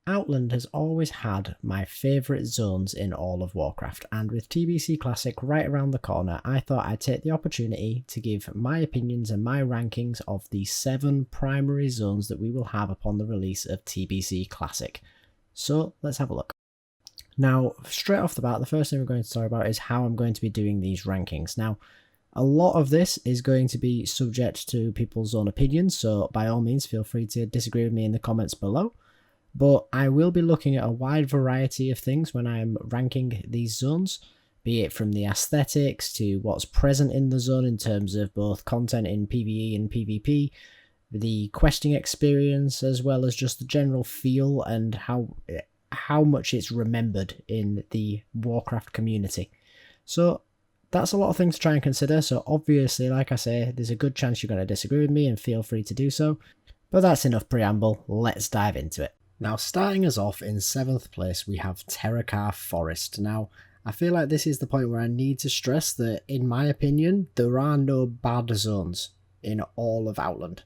Outland has always had my favourite zones in all of Warcraft, and with TBC Classic right around the corner, I thought I'd take the opportunity to give my opinions and my rankings of the 7 primary zones that we will have upon the release of TBC Classic. So let's have a look. Now, straight off the bat, the first thing we're going to talk about is how I'm going to be doing these rankings. Now, a lot of this is going to be subject to people's own opinions, so by all means feel free to disagree with me in the comments below. But I will be looking at a wide variety of things when I'm ranking these zones, be it from the aesthetics to what's present in the zone in terms of both content in PvE and PvP, the questing experience, as well as just the general feel and how much it's remembered in the Warcraft community. So that's a lot of things to try and consider, so obviously, like I say, there's a good chance you're going to disagree with me and feel free to do so. But that's enough preamble, let's dive into it. Now, starting us off in 7th place, we have Terokkar Forest. Now, I feel like this is the point where I need to stress that, in my opinion, there are no bad zones in all of Outland.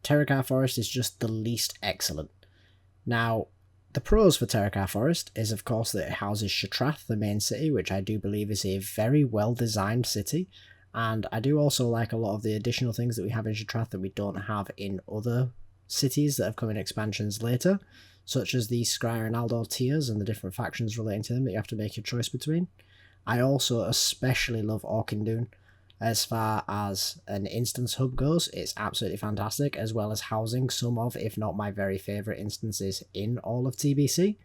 Terokkar Forest is just the least excellent. Now, the pros for Terokkar Forest is, of course, that it houses Shattrath, the main city, which I do believe is a very well-designed city. And I do also like a lot of the additional things that we have in Shattrath that we don't have in other cities that have come in expansions later, such as the Scryer and Aldor tiers and the different factions relating to them that you have to make your choice between. I also especially love Auchindoun. As far as an instance hub goes, it's absolutely fantastic, as well as housing some of, if not my very favourite instances in all of TBC.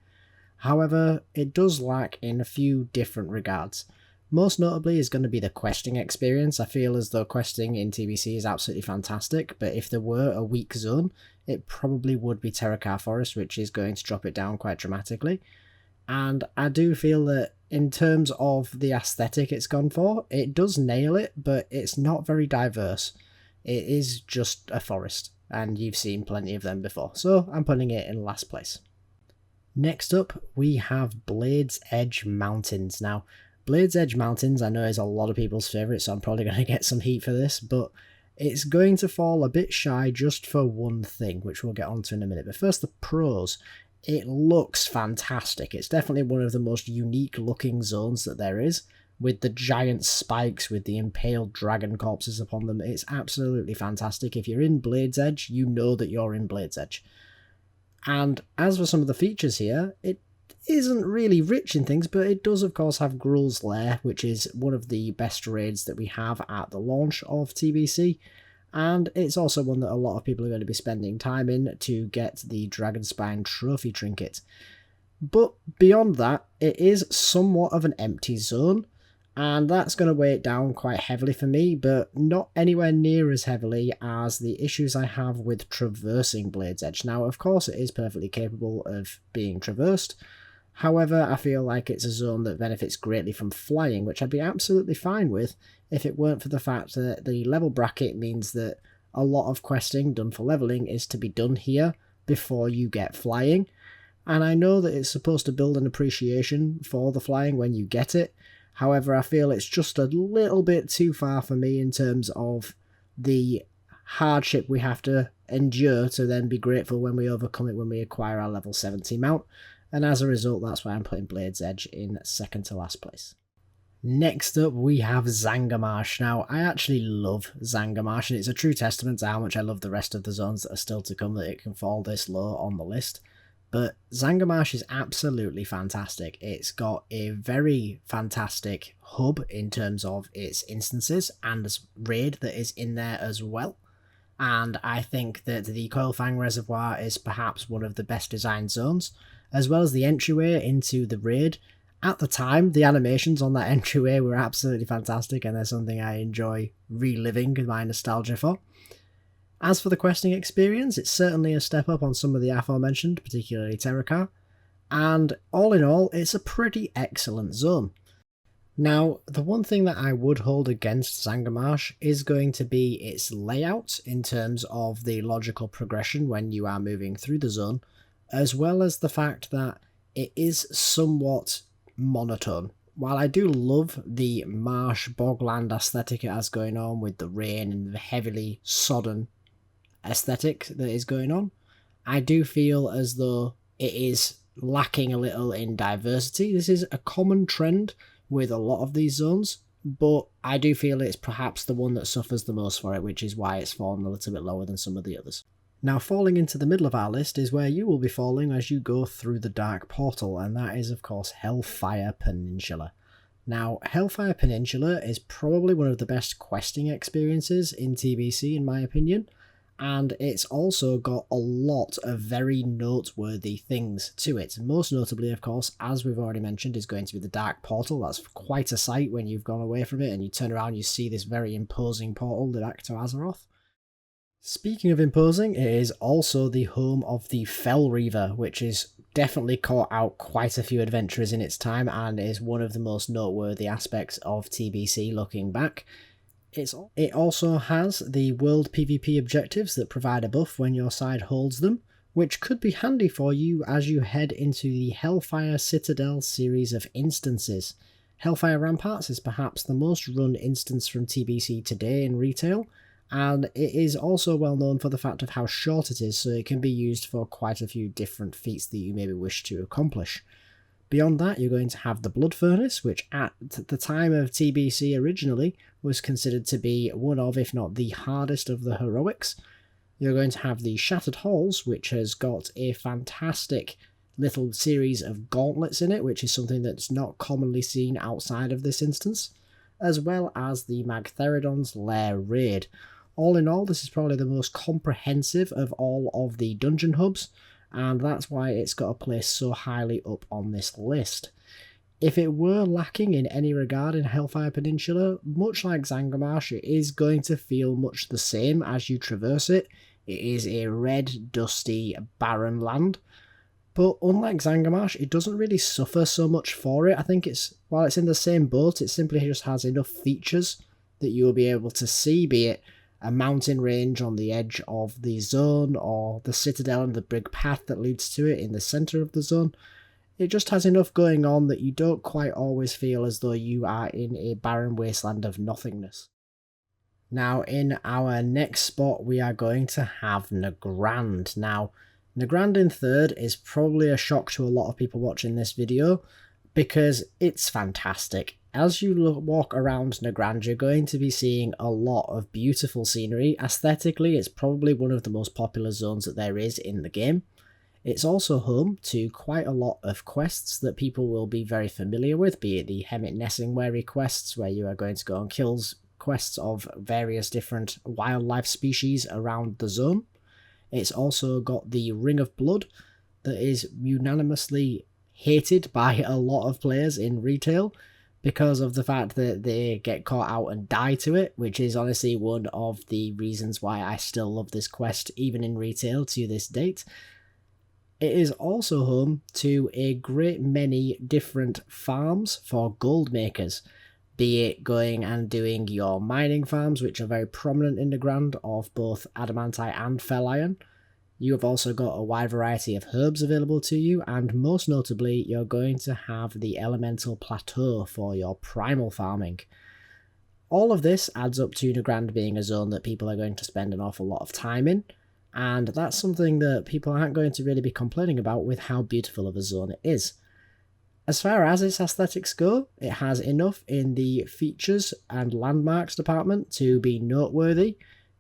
However, it does lack in a few different regards. Most notably is going to be the questing experience. I feel as though questing in TBC is absolutely fantastic, but if there were a weak zone, it probably would be Terokkar Forest, which is going to drop it down quite dramatically. And I do feel that in terms of the aesthetic it's gone for, it does nail it, but it's not very diverse. It is just a forest, and you've seen plenty of them before, so I'm putting it in last place. Next up, we have Blades Edge Mountains. Now, Blades Edge Mountains I know is a lot of people's favourite, so I'm probably going to get some heat for this, but it's going to fall a bit shy just for one thing, which we'll get onto in a minute. But first, the pros. It looks fantastic. It's definitely one of the most unique looking zones that there is, with the giant spikes with the impaled dragon corpses upon them. It's absolutely fantastic. If you're in Blades Edge, you know that you're in Blades Edge. And as for some of the features here, it isn't really rich in things, but it does of course have Gruul's Lair, which is one of the best raids that we have at the launch of TBC. And it's also one that a lot of people are going to be spending time in to get the Dragonspine trophy trinket. But beyond that, it is somewhat of an empty zone, and that's going to weigh it down quite heavily for me, but not anywhere near as heavily as the issues I have with traversing Blades Edge. Now, of course, it is perfectly capable of being traversed. However, I feel like it's a zone that benefits greatly from flying, which I'd be absolutely fine with if it weren't for the fact that the level bracket means that a lot of questing done for leveling is to be done here before you get flying. And I know that it's supposed to build an appreciation for the flying when you get it. However, I feel it's just a little bit too far for me in terms of the hardship we have to endure to then be grateful when we overcome it when we acquire our level 70 mount. And as a result, that's why I'm putting Blades Edge in second to last place. Next up, we have Zangarmarsh. Now, I actually love Zangarmarsh, and it's a true testament to how much I love the rest of the zones that are still to come that it can fall this low on the list. But Zangarmarsh is absolutely fantastic. It's got a very fantastic hub in terms of its instances and its raid that is in there as well. And I think that the Coilfang Reservoir is perhaps one of the best designed zones, as well as the entryway into the raid. At the time, the animations on that entryway were absolutely fantastic, and they're something I enjoy reliving my nostalgia for. As for the questing experience, it's certainly a step up on some of the aforementioned, particularly Terokkar, and all in all, it's a pretty excellent zone. Now, the one thing that I would hold against Zangarmarsh is going to be its layout in terms of the logical progression when you are moving through the zone, as well as the fact that it is somewhat monotone. While I do love the marsh bogland aesthetic it has going on with the rain and the heavily sodden aesthetic that is going on, I do feel as though it is lacking a little in diversity. This is a common trend with a lot of these zones, but I do feel it's perhaps the one that suffers the most for it, which is why it's fallen a little bit lower than some of the others. Now, falling into the middle of our list is where you will be falling as you go through the Dark Portal, and that is, of course, Hellfire Peninsula. Now, Hellfire Peninsula is probably one of the best questing experiences in TBC, in my opinion, and it's also got a lot of very noteworthy things to it. Most notably, of course, as we've already mentioned, is going to be the Dark Portal. That's quite a sight when you've gone away from it and you turn around and you see this very imposing portal back to Azeroth. Speaking of imposing, it is also the home of the Fel Reaver, which is definitely caught out quite a few adventurers in its time and is one of the most noteworthy aspects of TBC looking back. It also has the world PvP objectives that provide a buff when your side holds them, which could be handy for you as you head into the Hellfire Citadel series of instances. Hellfire Ramparts is perhaps the most run instance from TBC today in retail, and it is also well known for the fact of how short it is, so it can be used for quite a few different feats that you maybe wish to accomplish. Beyond that, you're going to have the Blood Furnace, which at the time of TBC originally was considered to be one of, if not the hardest of the heroics. You're going to have the Shattered Halls, which has got a fantastic little series of gauntlets in it, which is something that's not commonly seen outside of this instance, as well as the Magtheridon's Lair Raid. All in all, this is probably the most comprehensive of all of the dungeon hubs, and that's why it's got a place so highly up on this list. If it were lacking in any regard in Hellfire Peninsula, much like Zangarmarsh, it is going to feel much the same as you traverse it. It is a red, dusty, barren land, but unlike Zangarmarsh, it doesn't really suffer so much for it. I think while it's in the same boat, it simply just has enough features that you will be able to see, be it a mountain range on the edge of the zone, or the citadel and the big path that leads to it in the centre of the zone. It just has enough going on that you don't quite always feel as though you are in a barren wasteland of nothingness. Now, in our next spot, we are going to have Nagrand. Now, Nagrand in third is probably a shock to a lot of people watching this video, because it's fantastic. As you walk around Nagrand, you're going to be seeing a lot of beautiful scenery. Aesthetically, it's probably one of the most popular zones that there is in the game. It's also home to quite a lot of quests that people will be very familiar with, be it the Hemmet Nessingwary quests, where you are going to go on kills quests of various different wildlife species around the zone. It's also got the Ring of Blood that is unanimously hated by a lot of players in retail because of the fact that they get caught out and die to it, which is honestly one of the reasons why I still love this quest even in retail to this date. It is also home to a great many different farms for gold makers, be it going and doing your mining farms, which are very prominent in Nagrand, of both adamantite and fel iron. You have also got a wide variety of herbs available to you, and most notably, you're going to have the elemental plateau for your primal farming. All of this adds up to Nagrand being a zone that people are going to spend an awful lot of time in, and that's something that people aren't going to really be complaining about with how beautiful of a zone it is. As far as its aesthetics go, it has enough in the features and landmarks department to be noteworthy,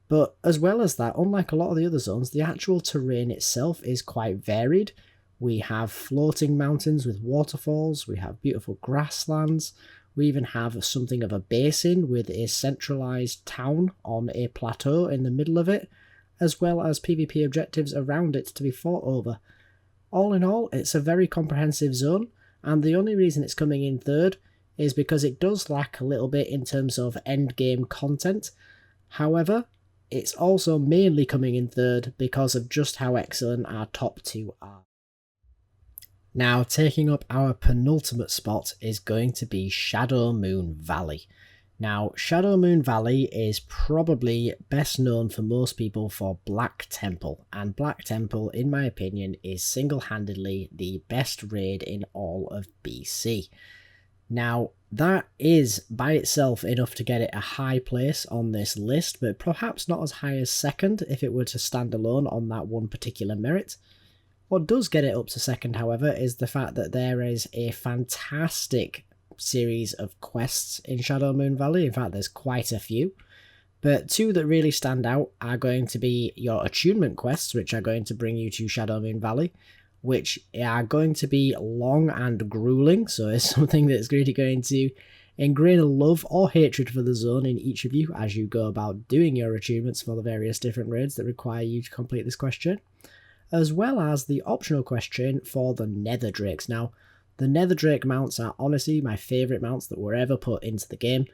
but as well as that, unlike a lot of the other zones, the actual terrain itself is quite varied. We have floating mountains with waterfalls, we have beautiful grasslands, we even have something of a basin with a centralised town on a plateau in the middle of it, as well as PvP objectives around it to be fought over. All in all, it's a very comprehensive zone, and the only reason it's coming in third is because it does lack a little bit in terms of endgame content. However, it's also mainly coming in third because of just how excellent our top two are. Now, taking up our penultimate spot is going to be Shadowmoon Valley. Now, Shadowmoon Valley is probably best known for most people for Black Temple, and Black Temple, in my opinion, is single-handedly the best raid in all of BC. Now, that is by itself enough to get it a high place on this list, but perhaps not as high as second if it were to stand alone on that one particular merit. What does get it up to second, however, is the fact that there is a fantastic series of quests in Shadowmoon Valley. In fact, there's quite a few. But two that really stand out are going to be your attunement quests, which are going to bring you to Shadowmoon Valley, which are going to be long and grueling, so it's something that's really going to ingrain a love or hatred for the zone in each of you as you go about doing your attunements for the various different raids that require you to complete this question, as well as the optional question for the Nether Drakes. Now, the Nether Drake mounts are honestly my favourite mounts that were ever put into the game,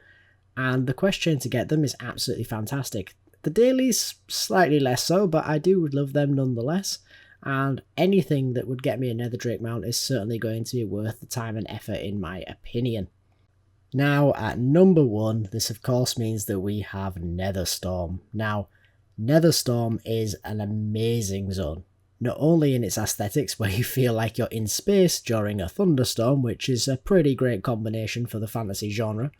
and the question to get them is absolutely fantastic. The dailies, slightly less so, but I do love them nonetheless, and anything that would get me a Nether Drake mount is certainly going to be worth the time and effort in my opinion. Now, at number 1, this of course means that we have Netherstorm. Now, Netherstorm is an amazing zone, not only in its aesthetics where you feel like you're in space during a thunderstorm, which is a pretty great combination for the fantasy genre,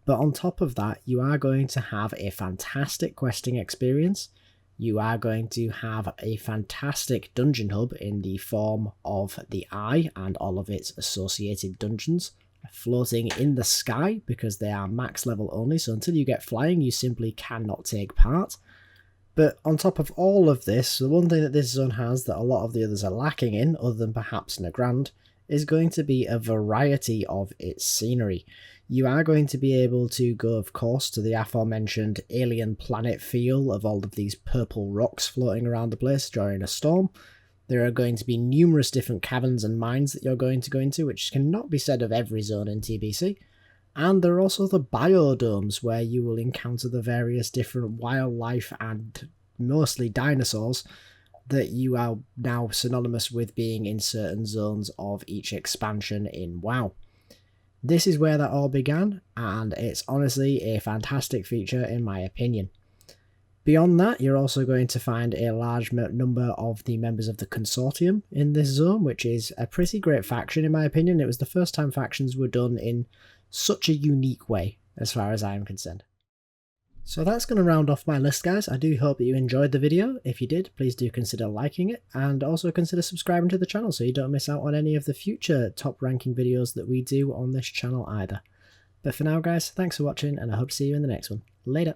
but on top of that, you are going to have a fantastic questing experience. You are going to have a fantastic dungeon hub in the form of the Eye and all of its associated dungeons, floating in the sky because they are max level only, so until you get flying you simply cannot take part. But on top of all of this, the one thing that this zone has that a lot of the others are lacking in, other than perhaps Nagrand, is going to be a variety of its scenery. You are going to be able to go, of course, to the aforementioned alien planet feel of all of these purple rocks floating around the place during a storm. There are going to be numerous different caverns and mines that you're going to go into, which cannot be said of every zone in TBC. And there are also the biodomes, where you will encounter the various different wildlife and mostly dinosaurs that you are now synonymous with being in certain zones of each expansion in WoW. This is where that all began, and it's honestly a fantastic feature in my opinion. Beyond that, you're also going to find a large number of the members of the Consortium in this zone, which is a pretty great faction in my opinion. It was the first time factions were done in such a unique way, as far as I am concerned. So that's going to round off my list, guys. I do hope that you enjoyed the video. If you did, please do consider liking it, and also consider subscribing to the channel so you don't miss out on any of the future top ranking videos that we do on this channel either. But for now, guys, thanks for watching, and I hope to see you in the next one. Later!